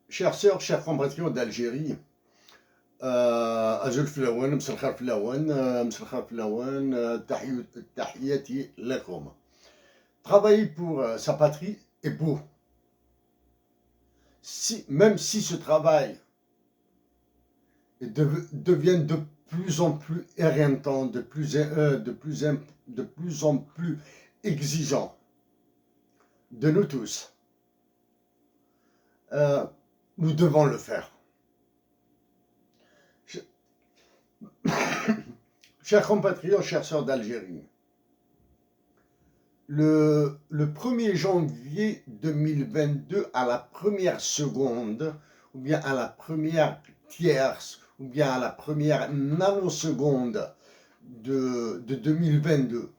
Chères sœurs, chers compatriotes d'Algérie, أجل في الأوان مساء الخير في الأوان مساء الخير في الأوان تحياتي لكم. Travailler pour sa patrie est beau. Même si ce travail devient de plus en plus éreintant, de plus en plus exigeant de nous tous, nous devons le faire. Chers compatriotes, chères sœurs d'Algérie, le 1er janvier 2022, à la première seconde, ou bien à la première tierce, ou bien à la première nanoseconde de 2022,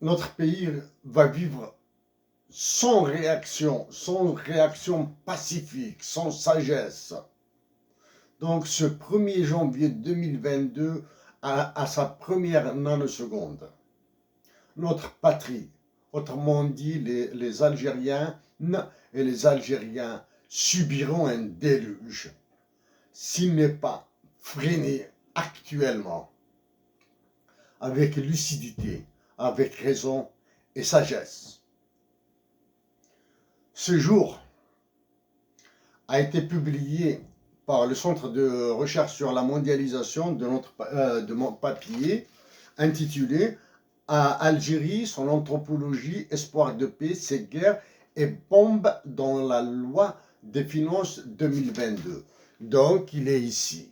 notre pays va vivre sans réaction pacifique, sans sagesse. Donc ce 1er janvier 2022, à sa première nanoseconde, notre patrie, autrement dit les Algériens et les Algériens, subiront un déluge s'il n'est pas freiné actuellement avec lucidité, avec raison et sagesse. Ce jour a été publié par le Centre de recherche sur la mondialisation de mon papier intitulé « Algérie, son anthropologie, espoir de paix, ses guerres et bombes dans la loi des finances 2022 ». Donc, il est ici.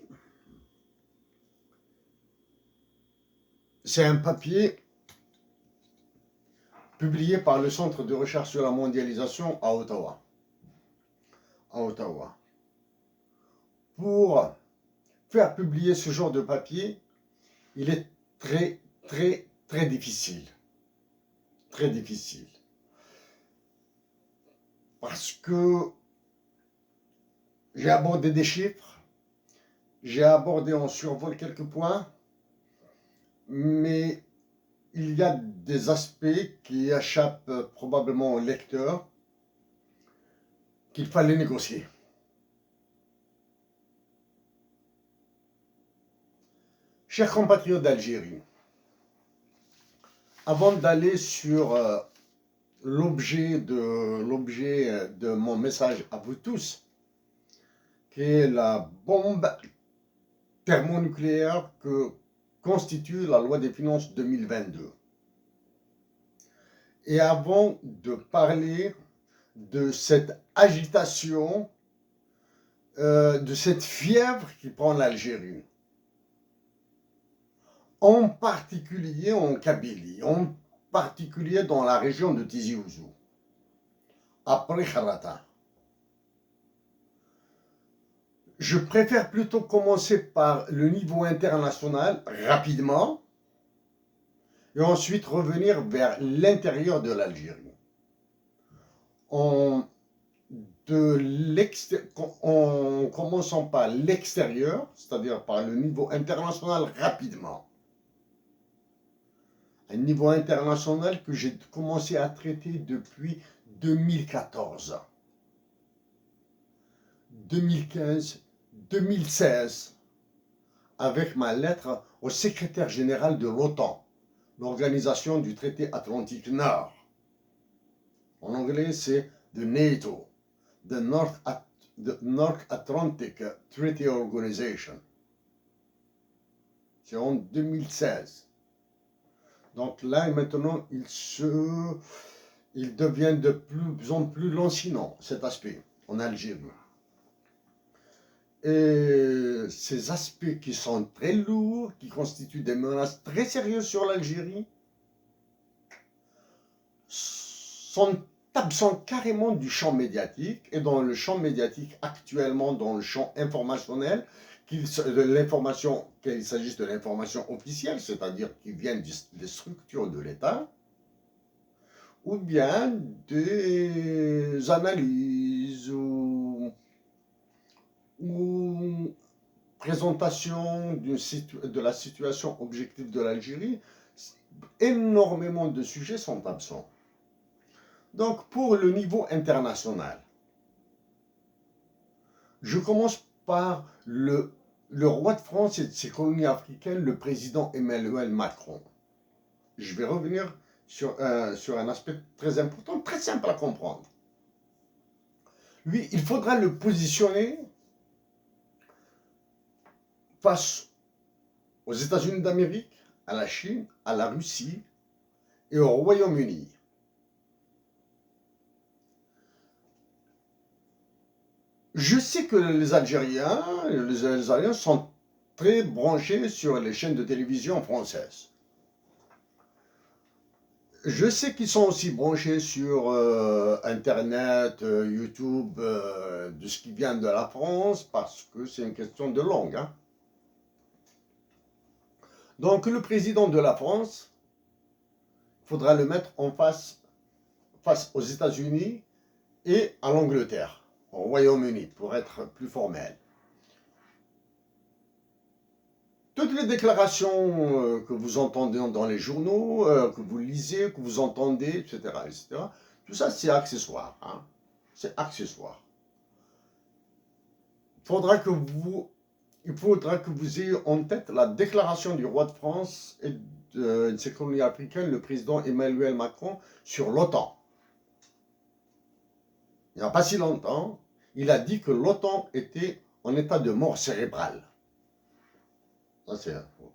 C'est un papier publié par le Centre de recherche sur la mondialisation à Ottawa. Pour faire publier ce genre de papier, il est très difficile. Très difficile. Parce que j'ai abordé des chiffres, j'ai abordé en survol quelques points, mais il y a des aspects qui échappent probablement au lecteur qu'il fallait négocier. Chers compatriotes d'Algérie, avant d'aller sur l'objet de mon message à vous tous, qui est la bombe thermonucléaire que constitue la loi des finances 2022. Et avant de parler de cette agitation, de cette fièvre qui prend l'Algérie, en particulier en Kabylie, en particulier dans la région de Tizi Ouzou, après Kharata. Je préfère plutôt commencer par le niveau international, rapidement, et ensuite revenir vers l'intérieur de l'Algérie. En commençant par l'extérieur, c'est-à-dire par le niveau international, rapidement. Un niveau international que j'ai commencé à traiter depuis 2014, 2015, 2016, avec ma lettre au secrétaire général de l'OTAN, l'organisation du traité Atlantique Nord. En anglais, c'est the NATO, the North Atlantic Treaty Organization. C'est en 2016. Donc là, maintenant, il devient de plus en plus lancinant, cet aspect, en Algérie. Et ces aspects qui sont très lourds, qui constituent des menaces très sérieuses sur l'Algérie, sont absents carrément du champ médiatique, et dans le champ médiatique actuellement, dans le champ informationnel, qu'il s'agisse de l'information officielle, c'est-à-dire qui vient des structures de l'État, ou bien des analyses ou présentation de la situation objective de l'Algérie, énormément de sujets sont absents. Donc, pour le niveau international, je commence par le roi de France et de ses colonies africaines, le président Emmanuel Macron. Je vais revenir sur un aspect très important, très simple à comprendre. Lui, il faudra le positionner face aux États-Unis d'Amérique, à la Chine, à la Russie et au Royaume-Uni. Je sais que les Algériens sont très branchés sur les chaînes de télévision françaises. Je sais qu'ils sont aussi branchés sur Internet, YouTube, de ce qui vient de la France, parce que c'est une question de langue. Hein. Donc le président de la France, il faudra le mettre en face aux États-Unis et à l'Angleterre, au Royaume-Uni, pour être plus formel. Toutes les déclarations que vous entendez dans les journaux, que vous lisez, que vous entendez, etc., tout ça c'est accessoire. Hein. C'est accessoire. Il faudra que vous ayez en tête la déclaration du roi de France et de ses colonies africaines, le président Emmanuel Macron, sur l'OTAN. Il n'y a pas si longtemps, il a dit que l'OTAN était en état de mort cérébrale. Ça, c'est faux.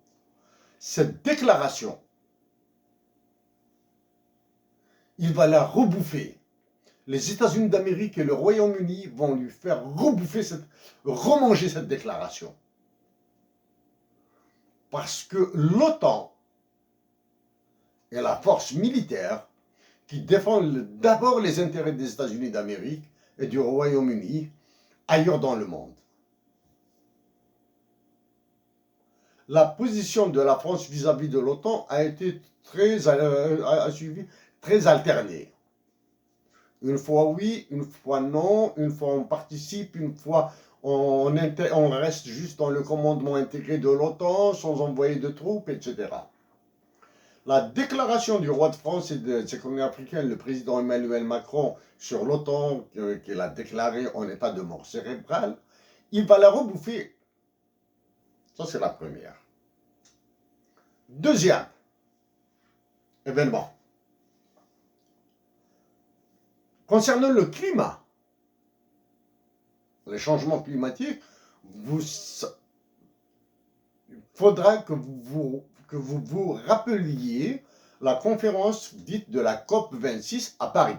Cette déclaration, il va la rebouffer. Les États-Unis d'Amérique et le Royaume-Uni vont lui faire remanger cette déclaration. Parce que l'OTAN est la force militaire qui défend d'abord les intérêts des États-Unis d'Amérique et du Royaume-Uni ailleurs dans le monde. La position de la France vis-à-vis de l'OTAN a été très alternée. Une fois oui, une fois non, une fois on participe, une fois on reste juste dans le commandement intégré de l'OTAN sans envoyer de troupes, etc. La déclaration du roi de France et de ses colonies africaines, le président Emmanuel Macron, sur l'OTAN, qu'il a déclaré en état de mort cérébrale, il va la rebouffer. Ça, c'est la première. Deuxième événement. Concernant le climat, les changements climatiques, il faudra que vous rappeliez la conférence dite de la COP26 à Paris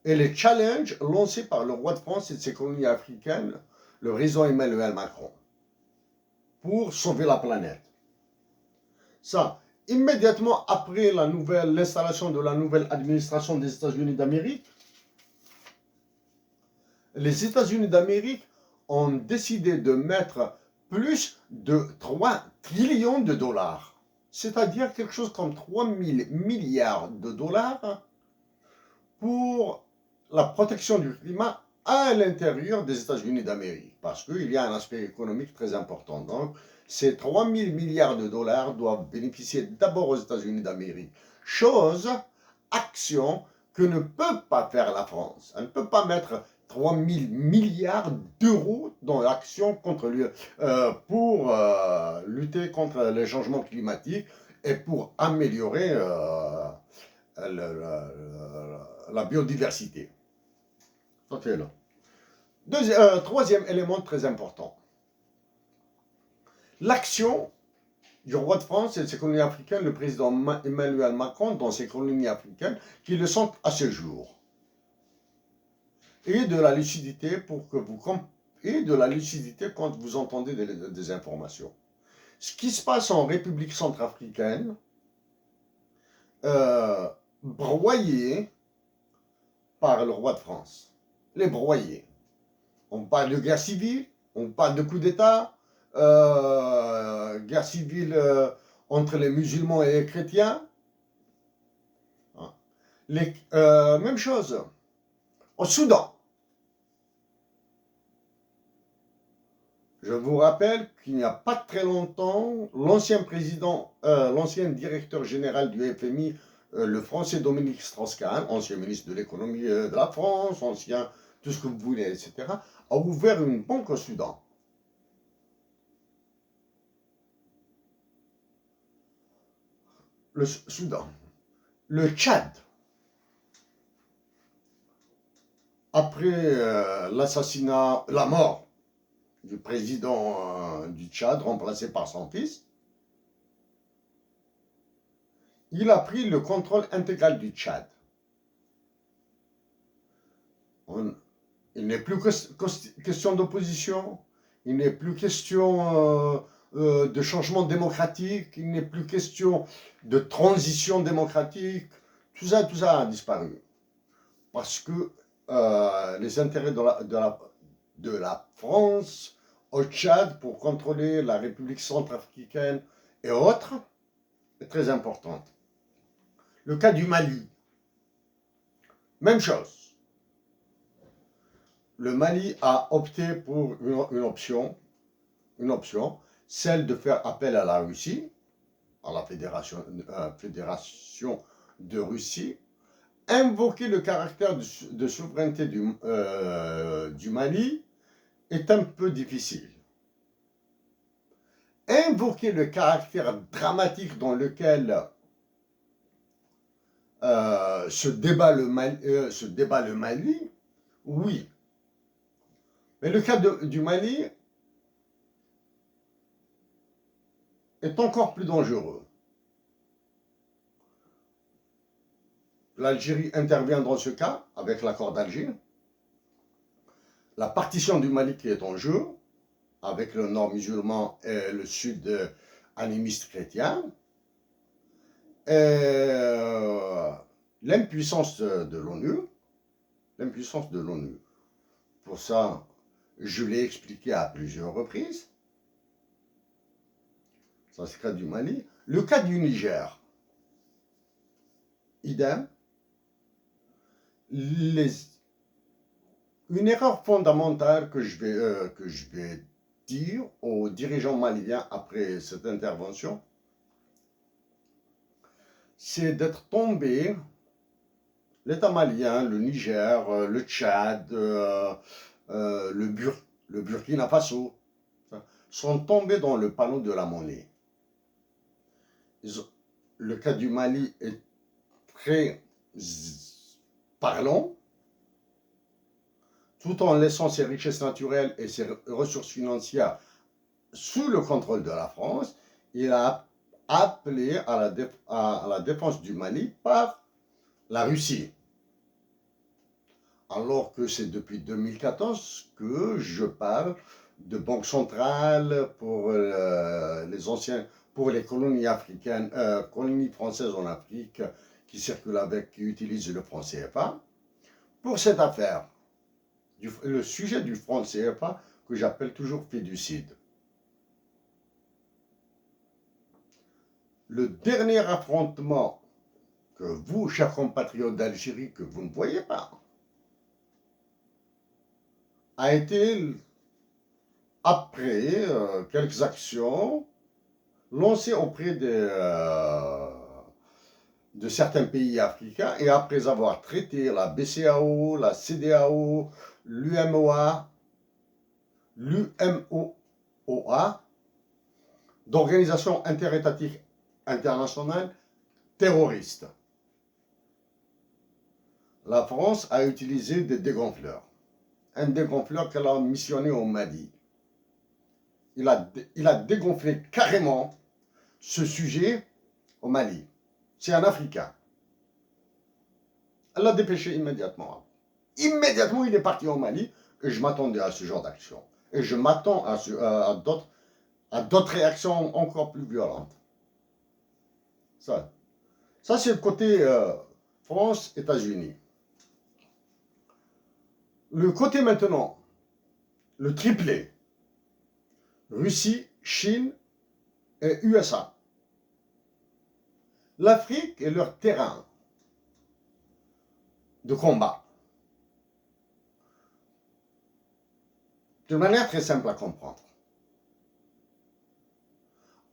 et les challenges lancés par le roi de France et de ses colonies africaines, le président Emmanuel Macron, pour sauver la planète. Ça, immédiatement après l'installation de la nouvelle administration des États-Unis d'Amérique, les États-Unis d'Amérique ont décidé de mettre plus de 3 trillions de dollars, c'est-à-dire quelque chose comme 3 000 milliards de dollars pour la protection du climat à l'intérieur des États-Unis d'Amérique, parce qu'il y a un aspect économique très important. Donc, ces 3 000 milliards de dollars doivent bénéficier d'abord aux États-Unis d'Amérique. Action que ne peut pas faire la France. Elle ne peut pas mettre 3 000 milliards d'euros dans l'action pour lutter contre les changements climatiques et pour améliorer la biodiversité. Okay, là. Troisième élément très important. L'action du roi de France et de ses colonies africaines, le président Emmanuel Macron, dans ses colonies africaines, qui le sont à ce jour. Et de la lucidité quand vous entendez des informations. Ce qui se passe en République centrafricaine, broyé par le roi de France. Les broyés. On parle de guerre civile, on parle de coup d'État, guerre civile entre les musulmans et les chrétiens. Même chose au Soudan. Je vous rappelle qu'il n'y a pas très longtemps, l'ancien directeur général du FMI, le français Dominique Strauss-Kahn, ancien ministre de l'économie de la France, ancien tout ce que vous voulez, etc., a ouvert une banque au Soudan. Le Soudan. Le Tchad, après l'assassinat, la mort du président du Tchad, remplacé par son fils, il a pris le contrôle intégral du Tchad. Il n'est plus question d'opposition, il n'est plus question de changement démocratique, il n'est plus question de transition démocratique. Tout ça a disparu. Parce que les intérêts de la France au Tchad pour contrôler la République centrafricaine et autres est très importante. Le cas du Mali, même chose. Le Mali a opté pour une option, celle de faire appel à la Russie, à la Fédération de Russie, invoquer le caractère de souveraineté du Mali est un peu difficile. Invoquer le caractère dramatique dans lequel se débat le Mali, oui. Mais le cas du Mali est encore plus dangereux. L'Algérie intervient dans ce cas avec l'accord d'Alger. La partition du Mali qui est en jeu, avec le nord musulman et le sud animiste chrétien. L'impuissance de l'ONU. Pour ça, je l'ai expliqué à plusieurs reprises. Ça, c'est le cas du Mali. Le cas du Niger, idem. Une erreur fondamentale que je vais dire aux dirigeants maliens après cette intervention, c'est d'être tombé, l'État malien, le Niger, le Tchad, le Burkina Faso, sont tombés dans le panneau de la monnaie. Le cas du Mali est très parlant, tout en laissant ses richesses naturelles et ses ressources financières sous le contrôle de la France. Il a appelé à la défense du Mali par la Russie. Alors que c'est depuis 2014 que je parle de banque centrale pour les colonies africaines, colonies françaises en Afrique qui circulent qui utilisent le franc CFA. Pour cette affaire, le sujet du franc CFA que j'appelle toujours fiducide. Le dernier affrontement que vous, chers compatriotes d'Algérie, que vous ne voyez pas, a été après quelques actions lancées auprès de certains pays africains et après avoir traité la BCEAO, la CEDEAO, l'UMOA, d'organisations interétatiques internationales terroristes. La France a utilisé des dégonfleurs. Un dégonfleur qu'elle a missionné au Mali. Il a dégonflé carrément ce sujet au Mali. C'est un Africain. Elle l'a dépêché immédiatement. Immédiatement, il est parti au Mali et je m'attendais à ce genre d'action. Et je m'attends à d'autres réactions encore plus violentes. Ça c'est le côté France, États-Unis. Le côté maintenant, le triplé, Russie, Chine et USA. L'Afrique est leur terrain de combat. De manière très simple à comprendre.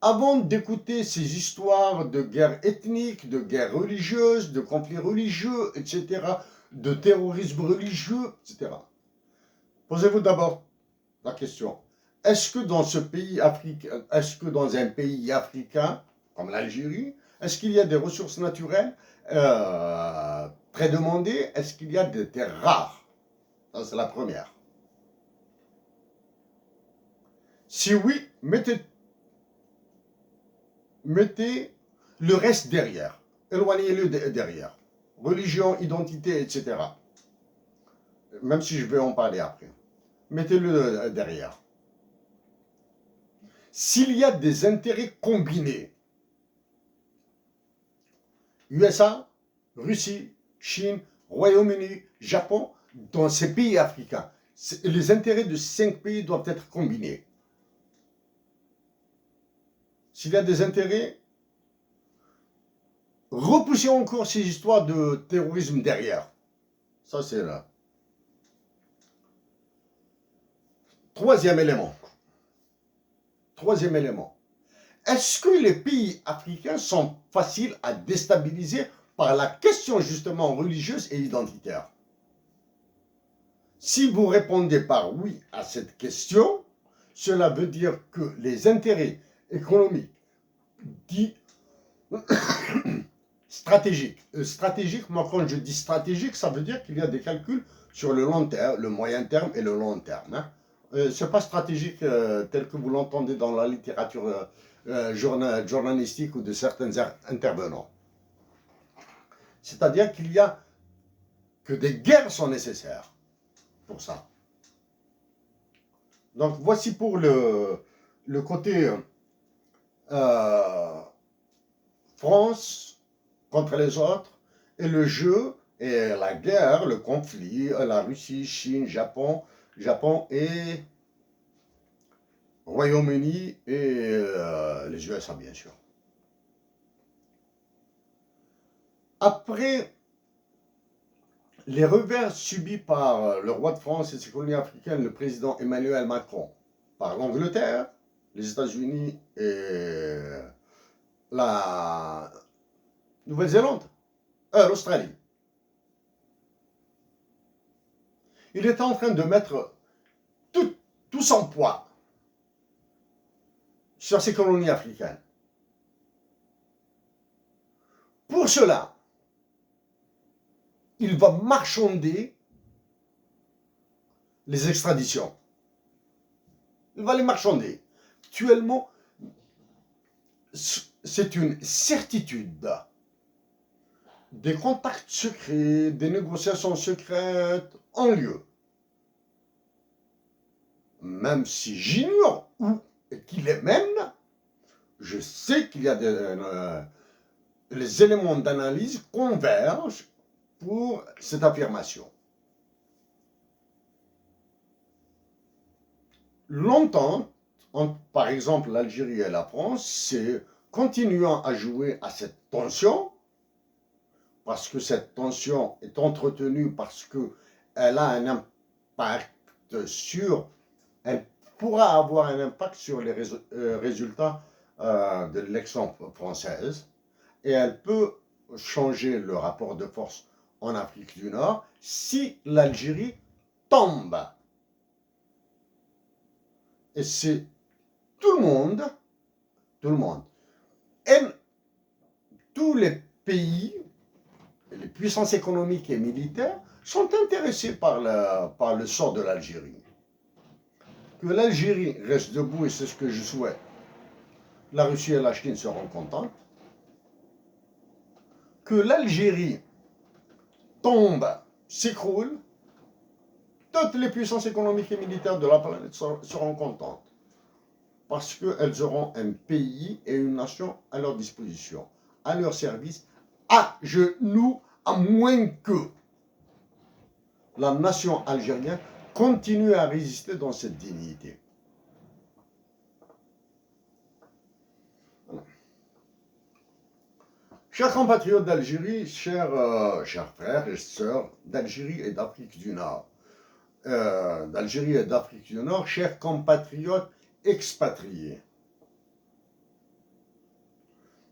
Avant d'écouter ces histoires de guerre ethnique, de guerre religieuse, de conflits religieux, etc., de terrorisme religieux, etc., posez-vous d'abord la question, est-ce que dans ce pays africain, est-ce que dans un pays africain, comme l'Algérie, est-ce qu'il y a des ressources naturelles très demandées? Est-ce qu'il y a des terres rares? Ça, c'est la première. Si oui, mettez le reste derrière. Éloignez-le derrière. Religion, identité, etc. Même si je vais en parler après. Mettez-le derrière. S'il y a des intérêts combinés, USA, Russie, Chine, Royaume-Uni, Japon, dans ces pays africains, les intérêts de 5 pays doivent être combinés. S'il y a des intérêts, repoussez encore ces histoires de terrorisme derrière. Ça, c'est là. Troisième élément. Est-ce que les pays africains sont faciles à déstabiliser par la question justement religieuse et identitaire? Si vous répondez par oui à cette question, cela veut dire que les intérêts économiques dits stratégiques, moi quand je dis stratégique, ça veut dire qu'il y a des calculs sur le long terme, le moyen terme et le long terme. Hein. Ce n'est pas stratégique tel que vous l'entendez dans la littérature journalistique ou de certains intervenants. C'est-à-dire qu'il y a que des guerres sont nécessaires pour ça. Donc voici pour le côté France contre les autres et le jeu et la guerre, le conflit, la Russie, Chine, Japon et Royaume-Uni et les USA bien sûr. Après les revers subis par le roi de France et ses colonies africaines, le président Emmanuel Macron, par l'Angleterre, les États-Unis et la Nouvelle-Zélande, l'Australie. Il est en train de mettre tout son poids sur ces colonies africaines. Pour cela, il va marchander les extraditions. Il va les marchander. Actuellement, c'est une certitude. Des contacts secrets, des négociations secrètes ont lieu. Même si j'ignore où et qui les mène, je sais qu'il y a les éléments d'analyse convergent pour cette affirmation. L'entente entre, par exemple, l'Algérie et la France, c'est continuant à jouer à cette tension, parce que cette tension est entretenue, parce qu'elle a un impact sur, elle pourra avoir un impact sur les résultats de l'élection française, et elle peut changer le rapport de force en Afrique du Nord si l'Algérie tombe. Et c'est tout le monde, et tous les pays, les puissances économiques et militaires sont intéressés par le sort de l'Algérie. Que l'Algérie reste debout, et c'est ce que je souhaite, la Russie et la Chine seront contentes. Que l'Algérie tombe, s'écroule, toutes les puissances économiques et militaires de la planète seront contentes. Parce qu'elles auront un pays et une nation à leur disposition, à leur service, à genoux, à moins que la nation algérienne continue à résister dans cette dignité. Voilà. Chers compatriotes d'Algérie, chers frères et sœurs d'Algérie et d'Afrique du Nord, chers compatriotes expatriés,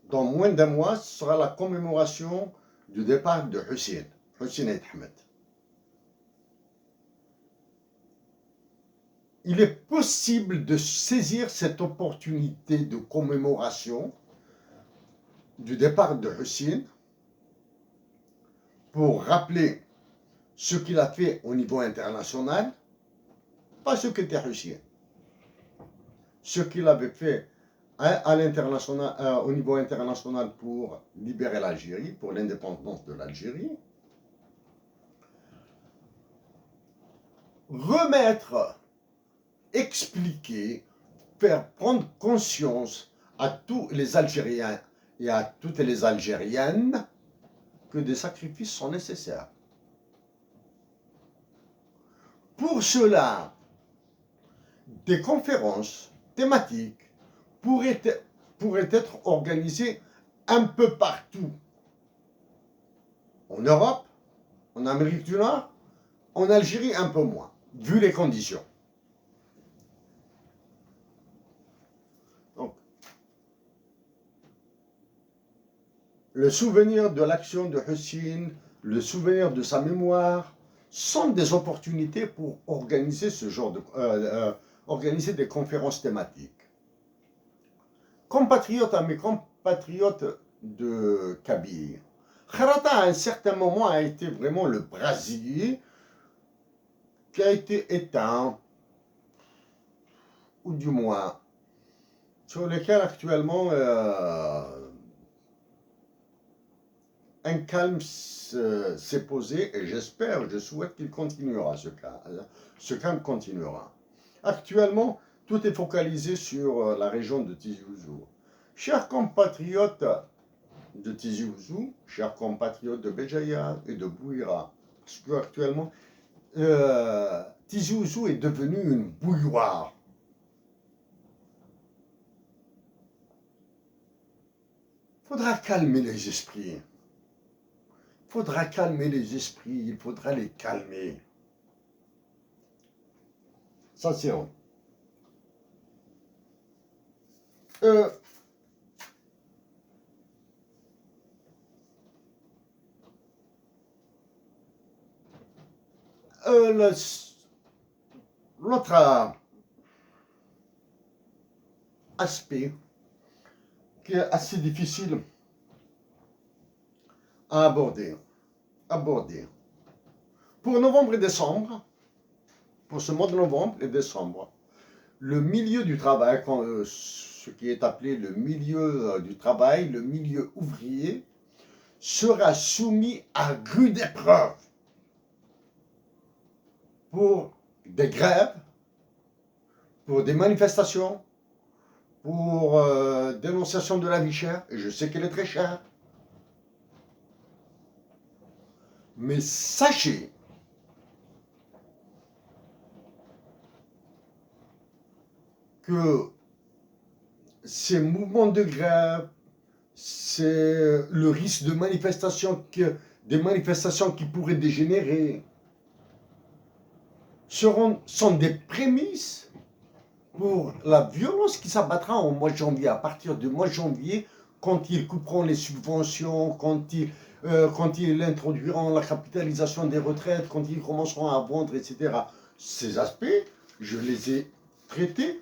dans moins d'un mois, ce sera la commémoration du départ de Hussein Ait Ahmed. Il est possible de saisir cette opportunité de commémoration du départ de Hussein pour rappeler ce qu'il a fait au niveau international, pas ce qu'était Hussein, ce qu'il avait fait à l'international, au niveau international pour libérer l'Algérie, pour l'indépendance de l'Algérie. Remettre, expliquer, faire prendre conscience à tous les Algériens et à toutes les Algériennes que des sacrifices sont nécessaires. Pour cela, des conférences thématiques pourraient être organisées un peu partout. En Europe, en Amérique du Nord, en Algérie un peu moins, vu les conditions. Donc, le souvenir de l'action de Hussein, le souvenir de sa mémoire, sont des opportunités pour organiser ce genre de, organiser des conférences thématiques. Compatriotes à mes compatriotes de Kabylie, Kharata à un certain moment a été vraiment le brasier qui a été éteint, ou du moins sur lequel actuellement un calme s'est posé, et j'espère, je souhaite qu'il continuera, ce calme continuera. Actuellement, tout est focalisé sur la région de Tizi Ouzou. Chers compatriotes de Tizi Ouzou, chers compatriotes de Béjaïa et de Bouira, parce qu'actuellement, Tizi Ouzou est devenu une bouilloire. Il faudra calmer les esprits. Il faudra calmer les esprits, il faudra les calmer. Ça, c'est vrai. L'autre aspect qui est assez difficile à aborder. Pour novembre et décembre, pour ce mois de novembre et décembre, le milieu du travail, ce qui est appelé le milieu du travail, le milieu ouvrier, sera soumis à rude épreuve pour des grèves, pour des manifestations, pour dénonciation de la vie chère, et je sais qu'elle est très chère. Mais sachez que ces mouvements de grève, c'est le risque de des manifestations qui pourraient dégénérer, sont des prémices pour la violence qui s'abattra au mois de janvier. À partir du mois de janvier, quand ils couperont les subventions, quand ils introduiront la capitalisation des retraites, quand ils commenceront à vendre, etc. Ces aspects, je les ai traités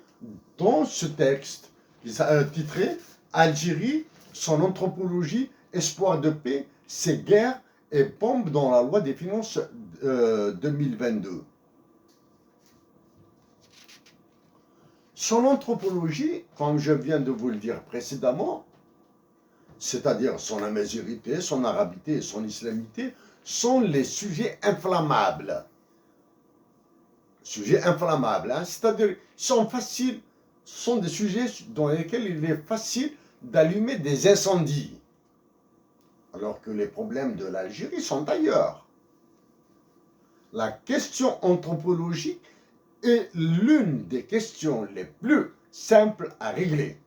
dans ce texte titré « Algérie, son anthropologie, espoir de paix, ses guerres et bombes dans la loi des finances 2022 ». Son anthropologie, comme je viens de vous le dire précédemment, c'est-à-dire son amazigité, son arabité et son islamité, sont les sujets inflammables. Sujets inflammables, hein? C'est-à-dire sont des sujets dans lesquels il est facile d'allumer des incendies. Alors que les problèmes de l'Algérie sont ailleurs. La question anthropologique est l'une des questions les plus simples à régler.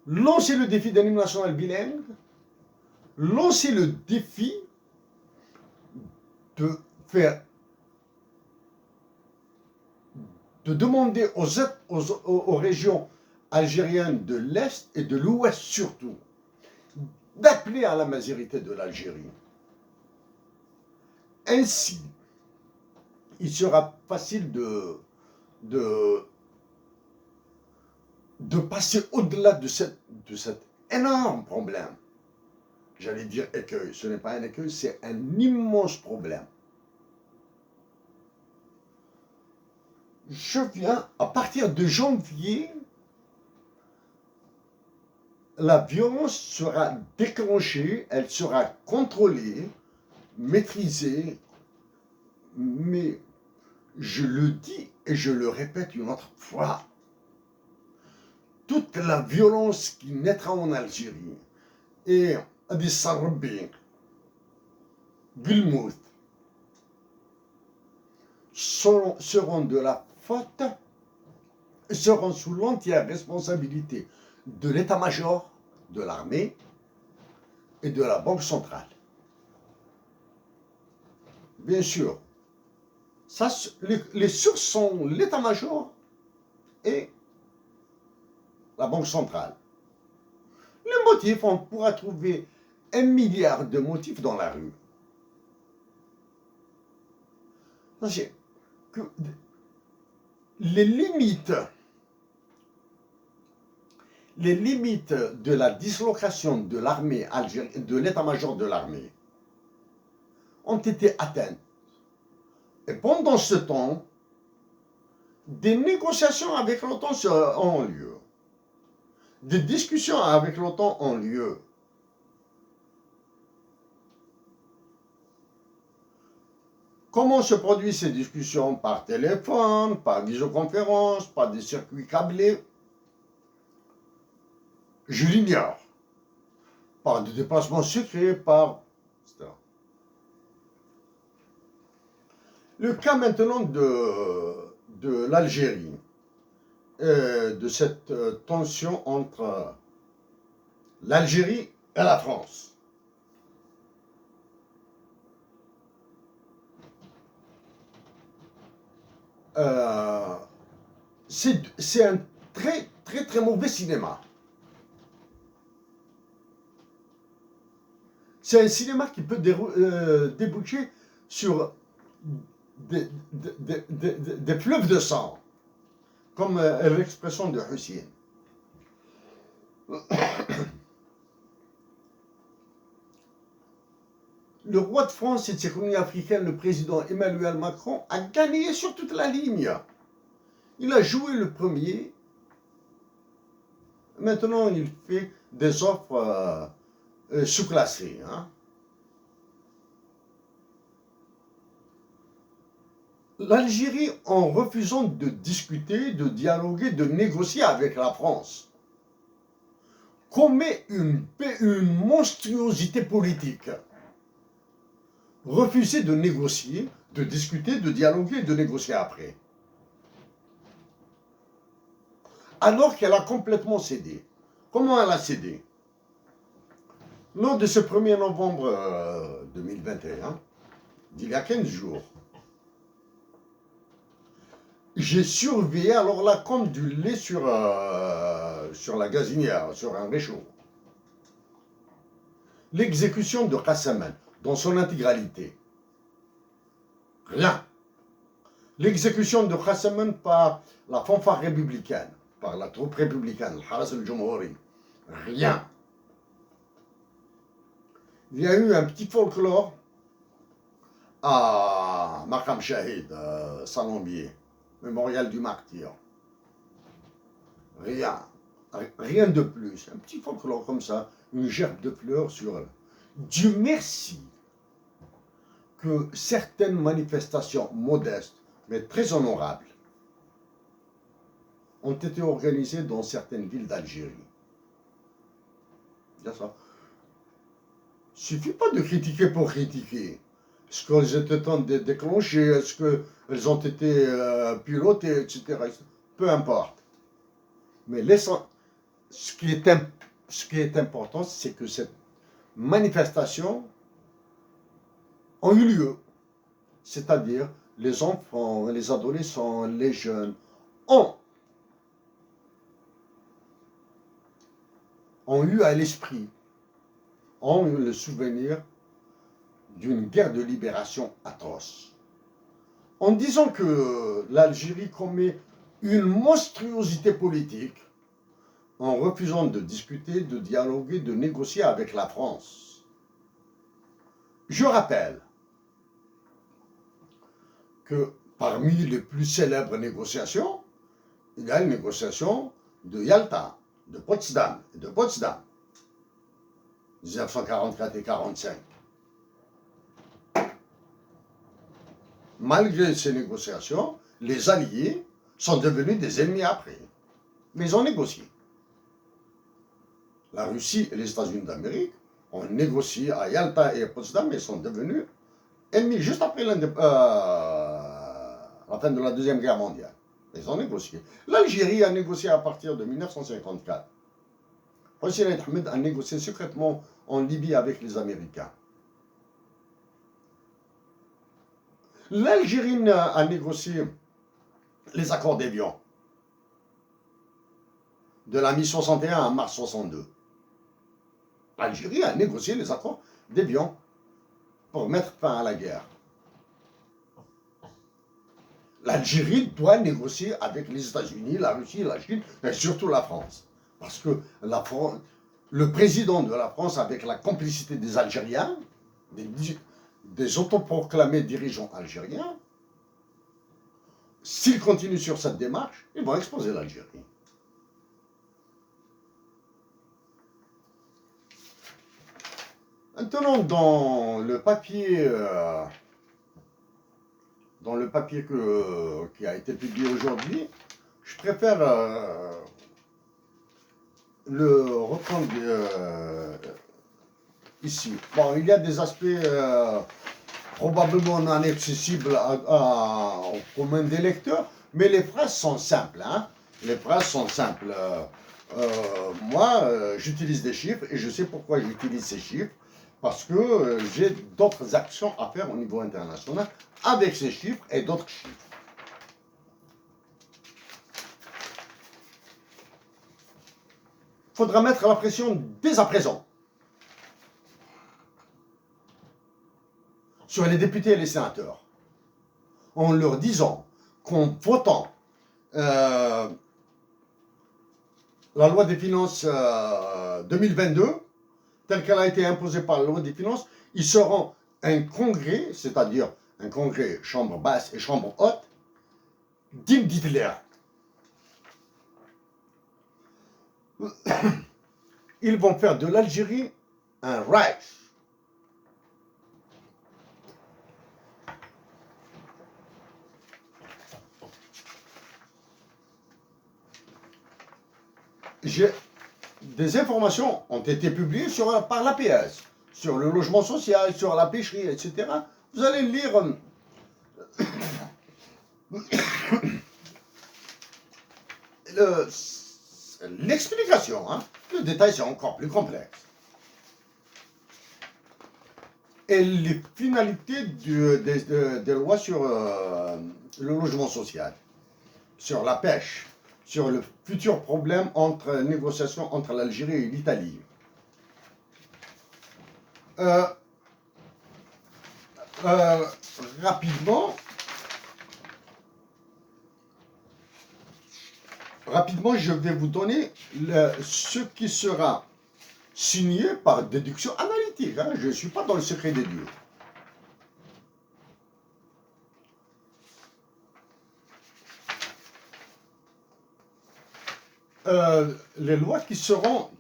Lancez le défi d'un hymne national bilingue, lancez le défi de demander aux régions algériens de l'Est et de l'Ouest surtout, d'appeler à la majorité de l'Algérie. Ainsi, il sera facile de, de passer au-delà de cet énorme problème. J'allais dire écueil, ce n'est pas un écueil, c'est un immense problème. Je viens, à partir de janvier, la violence sera déclenchée, elle sera contrôlée, maîtrisée, mais je le dis et je le répète une autre fois, toute la violence qui naîtra en Algérie et Addis Sarbi, Gulmouth seront de la faute, seront sous l'entière responsabilité de l'état-major, de l'armée et de la Banque centrale. Bien sûr, ça, les sources sont l'état-major et la Banque centrale. Les motifs, on pourra trouver 1 milliard de motifs dans la rue. Que les limites de la dislocation de l'armée algérienne, de l'état-major de l'armée, ont été atteintes. Et pendant ce temps, des négociations avec l'OTAN ont lieu. Des discussions avec l'OTAN ont lieu. Comment se produisent ces discussions? Par téléphone, par visioconférence, par des circuits câblés? Je l'ignore. Par des déplacements secrets, par... etc. Le cas maintenant de l'Algérie, de cette tension entre l'Algérie et la France. C'est un très mauvais cinéma. C'est un cinéma qui peut déboucher sur des fleuves de sang, comme l'expression de Hussein. Le roi de France et de ses colonies africaines, le président Emmanuel Macron, a gagné sur toute la ligne. Il a joué le premier. Maintenant, il fait des offres sous-classées. Hein. L'Algérie, en refusant de discuter, de dialoguer, de négocier avec la France, commet une monstruosité politique. Refuser de négocier, de discuter, de dialoguer et de négocier après. Alors qu'elle a complètement cédé. Comment elle a cédé? Lors de ce 1er novembre 2021, d'il y a 15 jours, j'ai surveillé, alors là, comme du lait sur la gazinière, sur un réchaud, l'exécution de Kassaman dans son intégralité. Rien. L'exécution de Kassaman par la fanfare républicaine, par la troupe républicaine, le Haras al-Jumhuri. Rien. Il y a eu un petit folklore à Maqam Shahid, Salambier, mémorial du martyr. Rien. Rien de plus. Un petit folklore comme ça, une gerbe de fleurs sur... Dieu merci que certaines manifestations modestes, mais très honorables, ont été organisées dans certaines villes d'Algérie. Il y a ça. Il ne suffit pas de critiquer pour critiquer. Est-ce qu'elles étaient temps de déclencher? Est-ce qu'elles ont été pilotées, etc. Peu importe. Mais ce qui est important, c'est que cette manifestation ont eu lieu. C'est-à-dire, les enfants, les adolescents, les jeunes ont ont eu à l'esprit, ont eu le souvenir d'une guerre de libération atroce. En disant que l'Algérie commet une monstruosité politique en refusant de discuter, de dialoguer, de négocier avec la France. Je rappelle que parmi les plus célèbres négociations, il y a une négociation de Yalta, de Potsdam, 1944 et 1945. Malgré ces négociations, les Alliés sont devenus des ennemis après. Mais ils ont négocié. La Russie et les États-Unis d'Amérique ont négocié à Yalta et à Potsdam, mais ils sont devenus ennemis juste après la fin de la Deuxième Guerre mondiale. Ils ont négocié. L'Algérie a négocié à partir de 1954. Hosni Ahmed a négocié secrètement en Libye avec les Américains. L'Algérie a négocié les accords d'Évian de la mi-61 à mars 62. L'Algérie a négocié les accords d'Évian pour mettre fin à la guerre. L'Algérie doit négocier avec les États-Unis, la Russie, la Chine et surtout la France. Parce que le président de la France, avec la complicité des Algériens, des autoproclamés dirigeants algériens, s'ils continuent sur cette démarche, ils vont exposer l'Algérie. Maintenant, dans le papier qui a été publié aujourd'hui, je préfère le reprendre ici. Bon, il y a des aspects probablement non accessibles au commun des lecteurs, mais les phrases sont simples. Hein? Les phrases sont simples. Moi, j'utilise des chiffres et je sais pourquoi j'utilise ces chiffres. Parce que j'ai d'autres actions à faire au niveau international avec ces chiffres et d'autres chiffres. Il faudra mettre la pression dès à présent sur les députés et les sénateurs en leur disant qu'en votant la loi des finances 2022, telle qu'elle a été imposée par la loi des finances, ils seront un congrès, c'est-à-dire un congrès chambre basse et chambre haute, digne d'Hitler. Ils vont faire de l'Algérie un Reich. Des informations ont été publiées par l'APS, sur le logement social, sur la pêcherie, etc. Vous allez lire l'explication. Hein. Le détail, c'est encore plus complexe. Et les finalités des lois sur le logement social, sur la pêche, sur le futur problème entre négociations entre l'Algérie et l'Italie. Rapidement, je vais vous donner ce qui sera signé par déduction analytique. Hein. Je ne suis pas dans le secret des dieux. Les lois qui seront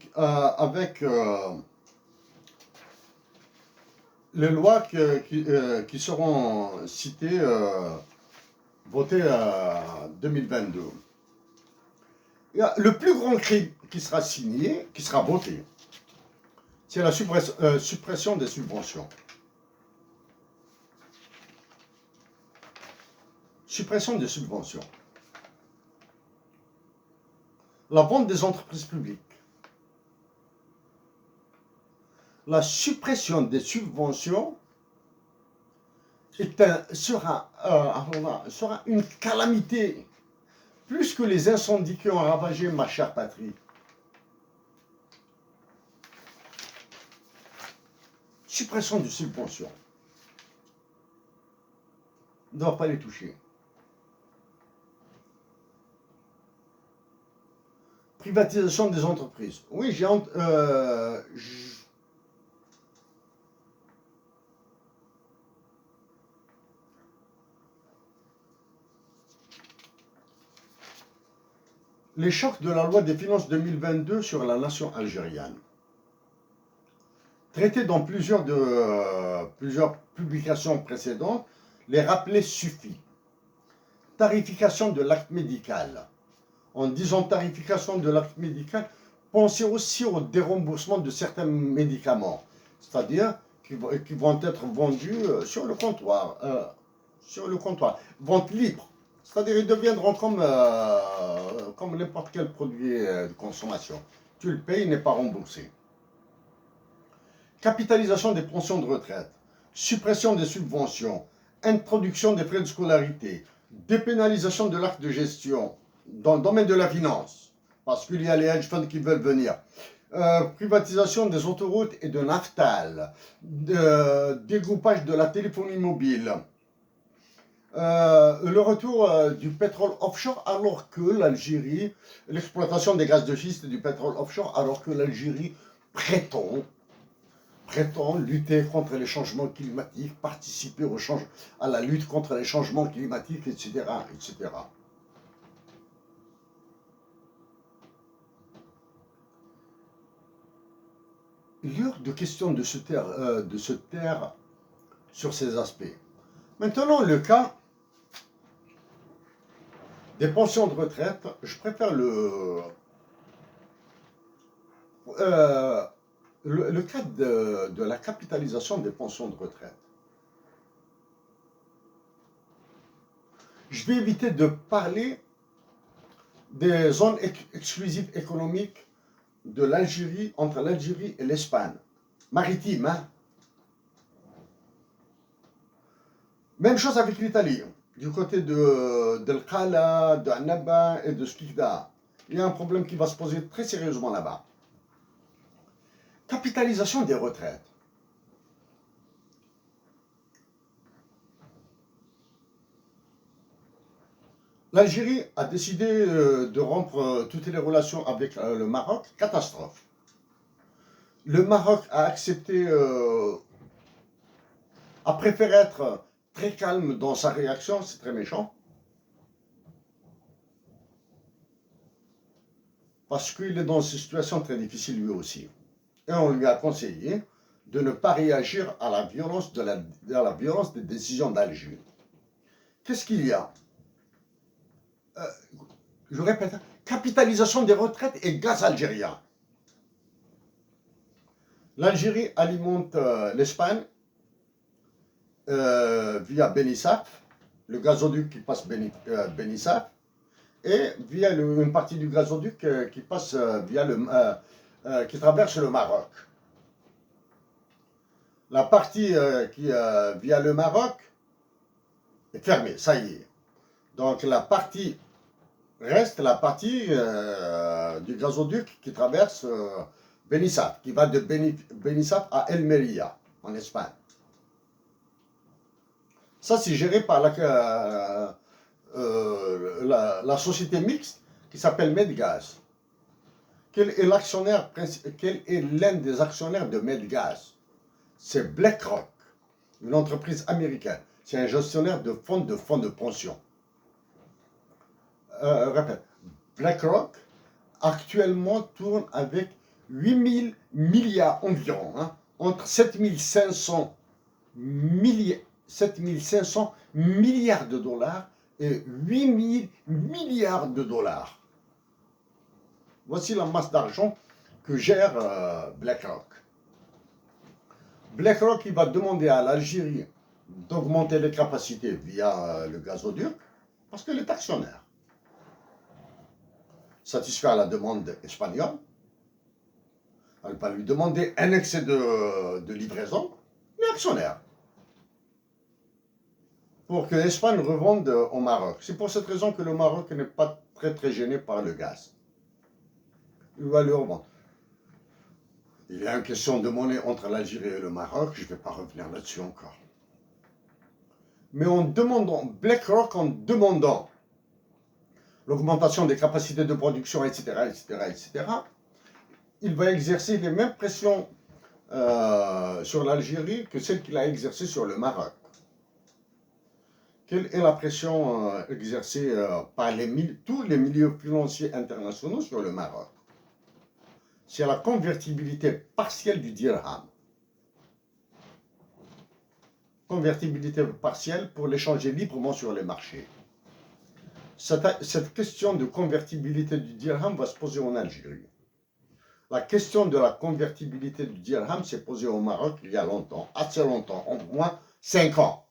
les lois qui seront citées, votées en 2022. Le plus grand crime qui sera signé, qui sera voté, c'est la suppression des subventions. Suppression des subventions. La vente des entreprises publiques. La suppression des subventions sera une calamité, plus que les incendies qui ont ravagé ma chère patrie. suppression de subventions. On ne doit pas les toucher. Privatisation des entreprises. Oui, les chocs de la loi des finances 2022 sur la nation algérienne. Traité dans plusieurs publications précédentes, les rappeler suffit. Tarification de l'acte médical. En disant tarification de l'acte médical, pensez aussi au déremboursement de certains médicaments, c'est-à-dire qui vont être vendus sur le comptoir. Vente libre. C'est-à-dire ils deviendront comme n'importe quel produit de consommation. Tu le payes, il n'est pas remboursé. Capitalisation des pensions de retraite, suppression des subventions, introduction des frais de scolarité, dépénalisation de l'acte de gestion dans le domaine de la finance, parce qu'il y a les hedge funds qui veulent venir, privatisation des autoroutes et de Naftal, dégroupage de la téléphonie mobile, le retour du pétrole offshore alors que l'Algérie, l'exploitation des gaz de schiste et du pétrole offshore alors que l'Algérie prétend lutter contre les changements climatiques, participer à la lutte contre les changements climatiques, etc. etc. L'heure de question de se taire sur ces aspects. Maintenant, le cas des pensions de retraite, je préfère le cas de la capitalisation des pensions de retraite. Je vais éviter de parler des zones exclusives économiques de l'Algérie, entre l'Algérie et l'Espagne. Maritime, hein? Même chose avec l'Italie, du côté de l'Qala, de Annaba et de Skikda. Il y a un problème qui va se poser très sérieusement là-bas. Capitalisation des retraites. L'Algérie a décidé de rompre toutes les relations avec le Maroc. Catastrophe. Le Maroc a accepté, a préféré être très calme dans sa réaction, c'est très méchant. Parce qu'il est dans une situation très difficile lui aussi. Et on lui a conseillé de ne pas réagir à la violence, la violence des décisions d'Alger. Qu'est-ce qu'il y a? Je répète, capitalisation des retraites et gaz algérien. L'Algérie alimente l'Espagne via Benissaf, le gazoduc qui passe Benissaf, et via une partie du gazoduc qui passe qui traverse le Maroc. La partie via le Maroc est fermée, ça y est. Donc la partie reste la partie du gazoduc qui traverse Benissaf, qui va de Benissaf à Almería, en Espagne. Ça, c'est géré par la société mixte qui s'appelle Medgaz. Quel est l'un des actionnaires de Medgaz? C'est BlackRock, une entreprise américaine. C'est un gestionnaire de fonds de pension. Répète, BlackRock actuellement tourne avec 8 000 milliards environ, hein, entre 7 500 milliards de dollars et 8 000 milliards de dollars. Voici la masse d'argent que gère BlackRock. BlackRock, il va demander à l'Algérie d'augmenter les capacités via le gazoduc parce qu'elle est actionnaire. Satisfaire la demande espagnole. Elle va lui demander un excès de livraison, mais actionnaire. Pour que l'Espagne revende au Maroc. C'est pour cette raison que le Maroc n'est pas très gêné par le gaz. Il va le revendre. Il y a une question de monnaie entre l'Algérie et le Maroc, je ne vais pas revenir là-dessus encore. Mais en demandant, BlackRock, en demandant l'augmentation des capacités de production, etc., il va exercer les mêmes pressions sur l'Algérie que celle qu'il a exercée sur le Maroc. Quelle est la pression exercée par tous les milieux financiers internationaux sur le Maroc? C'est la convertibilité partielle du dirham. Convertibilité partielle pour l'échanger librement sur les marchés. Cette question de convertibilité du dirham va se poser en Algérie. La question de la convertibilité du dirham s'est posée au Maroc il y a longtemps, assez longtemps, au moins 5 ans.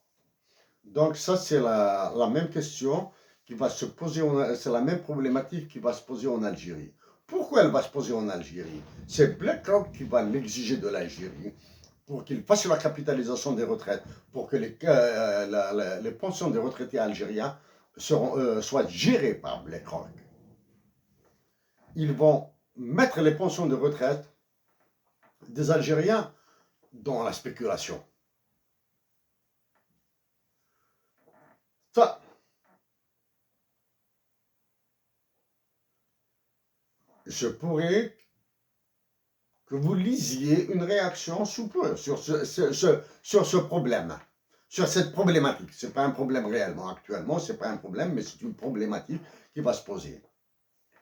Donc ça, c'est la même question qui va se poser, c'est la même problématique qui va se poser en Algérie. Pourquoi elle va se poser en Algérie? C'est BlackRock qui va l'exiger de l'Algérie pour qu'il fasse la capitalisation des retraites, pour que les pensions des retraités algériens soient gérées par BlackRock. Ils vont mettre les pensions de retraite des Algériens dans la spéculation. Ça, je pourrais que vous lisiez une réaction sous peu sur ce problème, sur cette problématique. Ce n'est pas un problème réellement actuellement, ce n'est pas un problème, mais c'est une problématique qui va se poser.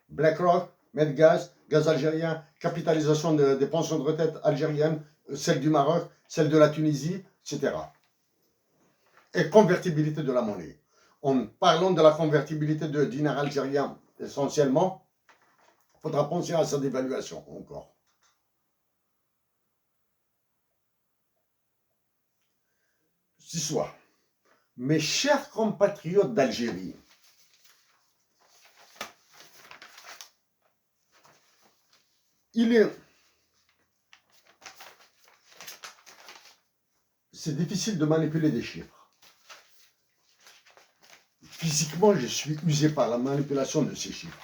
BlackRock, Medgaz, gaz algérien, capitalisation des pensions de retraite algériennes, celle du Maroc, celle de la Tunisie, etc. Et convertibilité de la monnaie. En parlant de la convertibilité de dinar algérien, essentiellement, il faudra penser à sa dévaluation encore. Ce soir, mes chers compatriotes d'Algérie, c'est difficile de manipuler des chiffres. Physiquement, je suis usé par la manipulation de ces chiffres.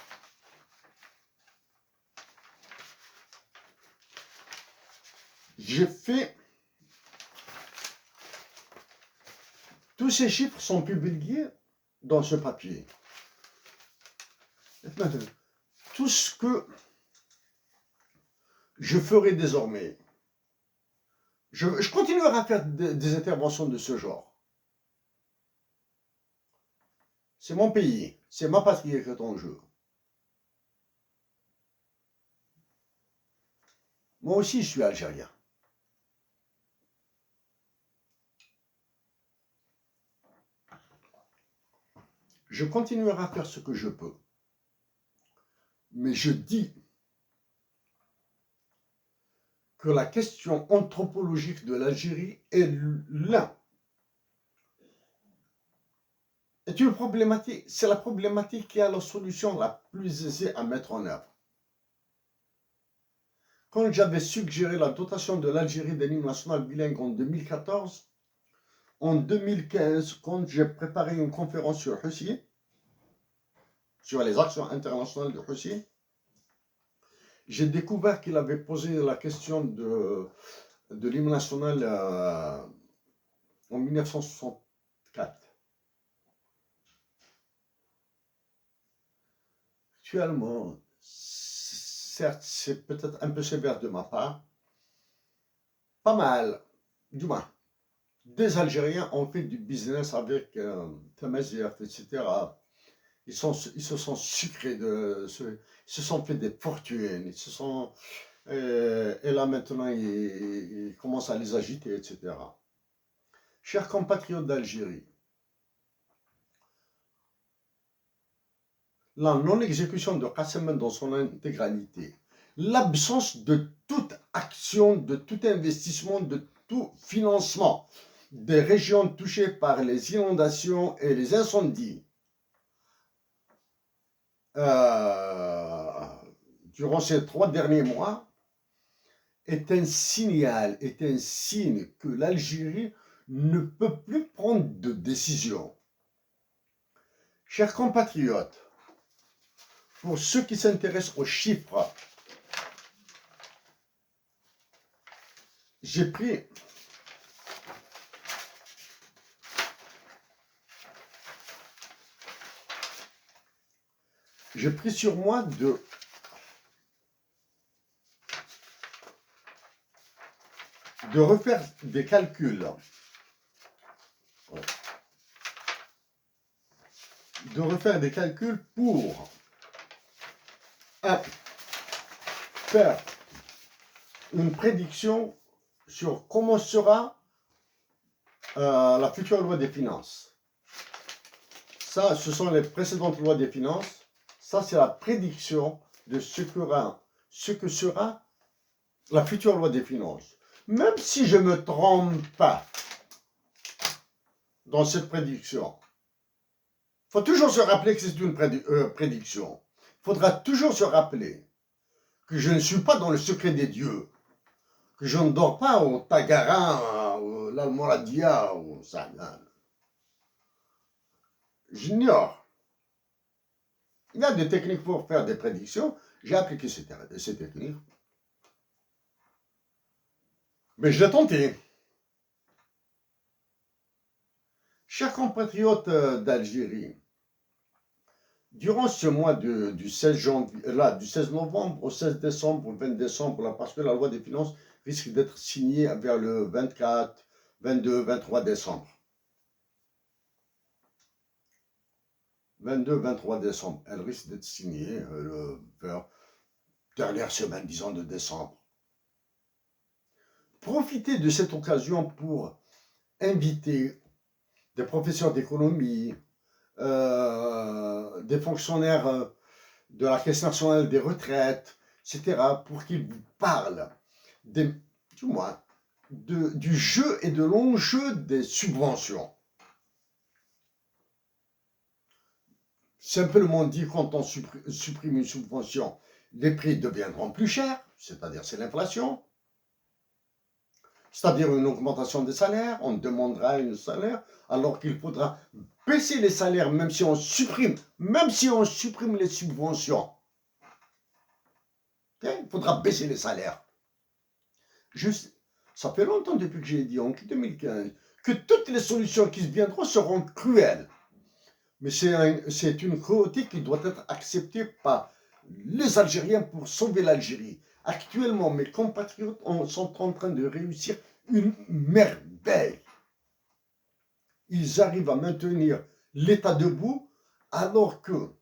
J'ai fait... Tous ces chiffres sont publiés dans ce papier. Tout ce que je ferai désormais, je continuerai à faire des interventions de ce genre. C'est mon pays, c'est ma patrie qui est en jeu. Moi aussi, je suis algérien. Je continuerai à faire ce que je peux. Mais je dis que la question anthropologique de l'Algérie est une problématique, c'est la problématique qui a la solution la plus aisée à mettre en œuvre. Quand j'avais suggéré la dotation de l'Algérie des l'hymne national bilingue en 2014, en 2015, quand j'ai préparé une conférence sur Hussi, sur les actions internationales de Hussi, j'ai découvert qu'il avait posé la question de l'hymne national en 1964. Actuellement, certes, c'est peut-être un peu sévère de ma part, pas mal, du moins, des Algériens ont fait du business avec Tamazight, etc. Ils se sont sucrés, ils se sont fait des fortunes, et là maintenant ils commencent à les agiter, etc. Chers compatriotes d'Algérie, la non-exécution de Qasem dans son intégralité, l'absence de toute action, de tout investissement, de tout financement des régions touchées par les inondations et les incendies durant ces 3 derniers mois est un signal, est un signe que l'Algérie ne peut plus prendre de décision. Chers compatriotes, pour ceux qui s'intéressent aux chiffres, j'ai pris sur moi de refaire des calculs. De refaire des calculs pour faire une prédiction sur comment sera la future loi des finances. Ça, ce sont les précédentes lois des finances. Ça, c'est la prédiction de ce que sera la future loi des finances. Même si je ne me trompe pas dans cette prédiction, il faut toujours se rappeler que c'est une prédiction. Il faudra toujours se rappeler que je ne suis pas dans le secret des dieux, que je ne dors pas au Tagarin, au l'Almoradia, au Sagan. J'ignore. Il y a des techniques pour faire des prédictions. J'ai appliqué ces techniques. Mais je l'ai tenté. Chers compatriotes d'Algérie, durant ce mois du 16 novembre au 16 décembre, au 20 décembre, là, parce que la loi des finances risque d'être signée vers le 24, 22, 23 décembre. 22, 23 décembre, elle risque d'être signée vers dernière semaine, disons, de décembre. Profitez de cette occasion pour inviter des professeurs d'économie, des fonctionnaires de la Caisse nationale des retraites, etc., pour qu'ils vous parlent du jeu et de l'enjeu des subventions. Simplement dit, quand on supprime une subvention, les prix deviendront plus chers, c'est-à-dire c'est l'inflation, c'est-à-dire une augmentation des salaires, on demandera un salaire, alors qu'il faudra baisser les salaires, même si on supprime les subventions. Okay? Il faudra baisser les salaires. Ça fait longtemps depuis que j'ai dit, en 2015, que toutes les solutions qui viendront seront cruelles. Mais c'est une cruauté qui doit être acceptée par les Algériens pour sauver l'Algérie. Actuellement, mes compatriotes sont en train de réussir une merveille. Ils arrivent à maintenir l'État debout alors que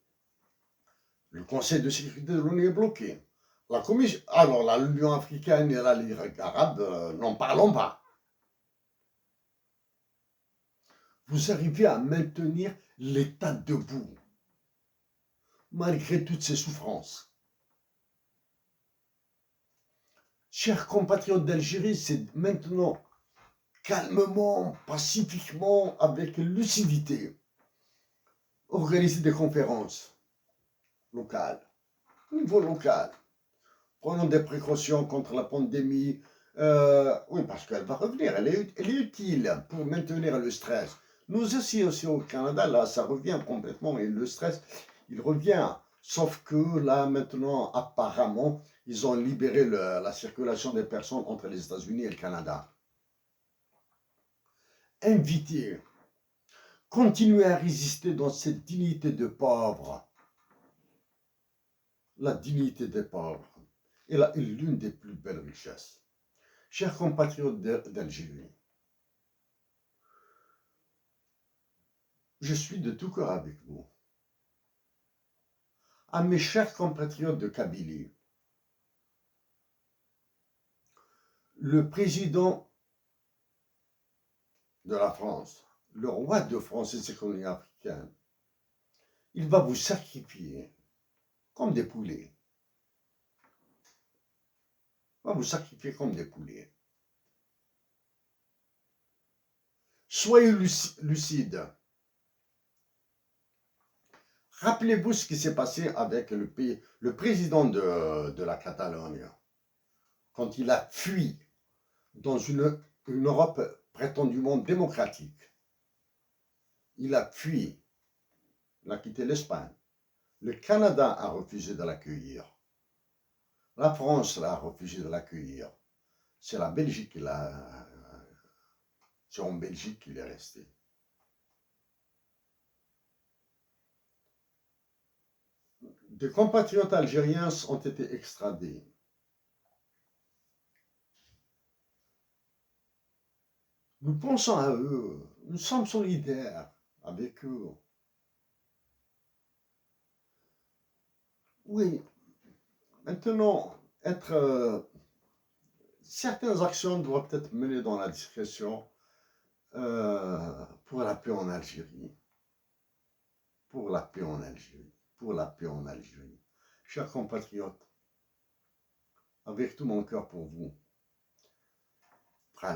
le Conseil de sécurité de l'ONU est bloqué. L'Union africaine et la Ligue arabe, n'en parlons pas. Vous arrivez à maintenir l'État debout, malgré toutes ces souffrances. Chers compatriotes d'Algérie, c'est maintenant calmement, pacifiquement, avec lucidité, organiser des conférences locales, au niveau local. Prenons des précautions contre la pandémie. Oui, parce qu'elle va revenir, elle est utile pour maintenir le stress. Nous aussi au Canada, là, ça revient complètement, et le stress, il revient. Sauf que là, maintenant, apparemment, ils ont libéré la circulation des personnes entre les États-Unis et le Canada. Invitez, continuez à résister dans cette dignité de pauvre. La dignité des pauvres est l'une des plus belles richesses. Chers compatriotes d'Algérie, je suis de tout cœur avec vous. À mes chers compatriotes de Kabylie, le président de la France, le roi de France et ses colonies africaines, il va vous sacrifier comme des poulets. Il va vous sacrifier comme des poulets. Soyez lucides. Rappelez-vous ce qui s'est passé avec le président de la Catalogne, quand il a fui dans une Europe prétendument démocratique. Il a fui, il a quitté l'Espagne. Le Canada a refusé de l'accueillir. La France a refusé de l'accueillir. c'est la Belgique, c'est en Belgique qu'il est resté. Des compatriotes algériens ont été extradés. Nous pensons à eux, nous sommes solidaires avec eux. Oui, maintenant, certaines actions doivent être menées dans la discrétion pour la paix en Algérie. Pour la paix en Algérie. Pour la paix en Algérie. Chers compatriotes, avec tout mon cœur pour vous. Frère